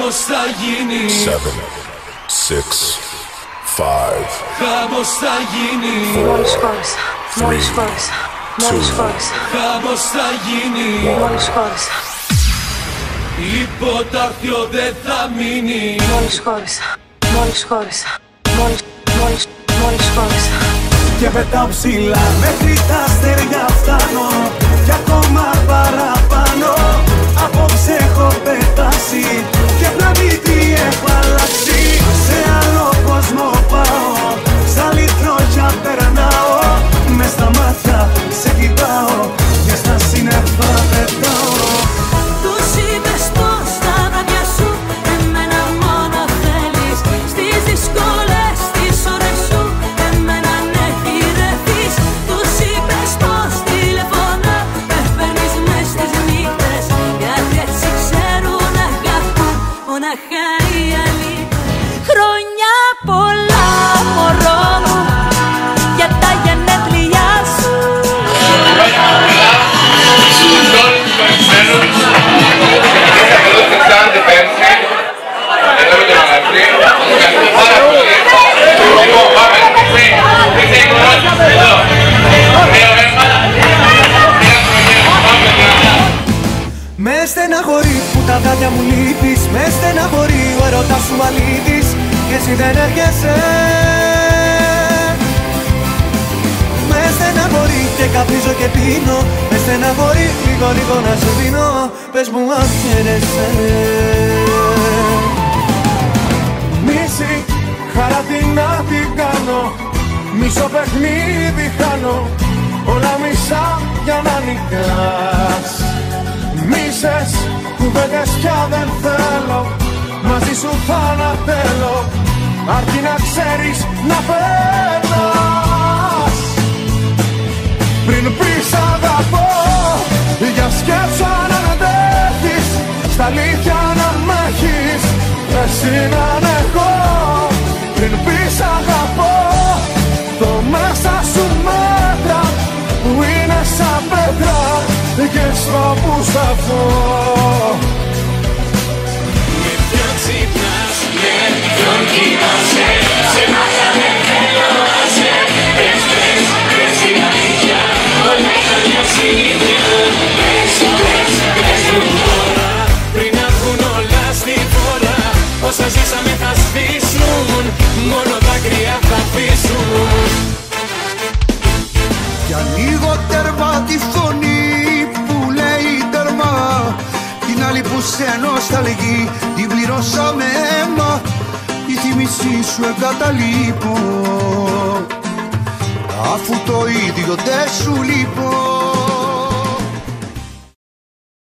Χαμός θα γίνει. 7, 6, 5. Χαμός θα γίνει. Μόλις χώρισα. Μόλις χώρισα. Μόλις χώρισα. Χαμός θα γίνει. Μόλις χώρισα. Υποτάχθιο δεν θα μείνει. Μόλις χώρισα. Μόλις χώρισα. Μόλις χώρισα. Και πετάω ψηλά μέχρι τα αστέρια φτάνω. Κι ακόμα παραπάνω. Απόψε έχω πετάσει και πλανήτη έχω αλλάξει. Σε άλλο κόσμο πάω, σ' άλλη τροχιά περνάω. Μες στα μάτια σε κοιτάω και στα σύννεφα πετάω. Τους είπες πως τα βράδια σου εμένα μόνο θέλεις. Στις δύσκολες τις ώρες σου εμένα ναι γυρεύεις. Τους είπες πως τηλεφωνώ με παίρνεις μες στις νύχτες. Γιατί έτσι ξέρουν αγαπούν μοναχά οι αλήτες. Χρόνια πολλά μωρό μου για τα γενέθλιά σου. Με στεναχωρεί που τα βράδια μου λείπεις. Με στεναχωρεί ο έρωτας σου αλήτης και εσύ δεν έρχεσαι. Με στεναχωρεί και καπνίζω και πίνω. Με στεναχωρεί λίγο να σε δίνω. Πες μου αν χαίρεσαι. Μίση, χαρά τι να την κάνω. Μισό παιχνίδι χάνω. Όλα μισά για να νικάς. Μίσες, κουβέντες πια δεν θέλω. Μαζί σου θα ανατέλω. Αρκεί να ξέρεις να περνάς. Πριν πεις αγαπώ, για σκέψου αν αντέχεις. Στα αλήθεια να μ' έχεις, εσύ να ανέχω. Πριν πεις αγαπώ, το μέσα σου μέτρα που είναι σαν πέτρα και στο που σταθώ. Με ποιον ξυπνάς, με ποιον κοιμάσαι. Σε μάτια δεν θέλω να σε. Πες την αλήθεια, όλα τα μια συνήθεια. Πες μου τώρα, πριν να βγουν όλα στη φόρα. Όσα ζήσαμε θα σβήσουν, μόνο δάκρυα θα αφήσουν. Κι ανοίγω τέρμα τη φωνή που λέει τέρμα. Την άλλη που σε νοσταλγεί την πληρώσαμε αίμα. Η θύμησή σου εγκαταλείπω, αφού το ίδιο δεν σου λείπω.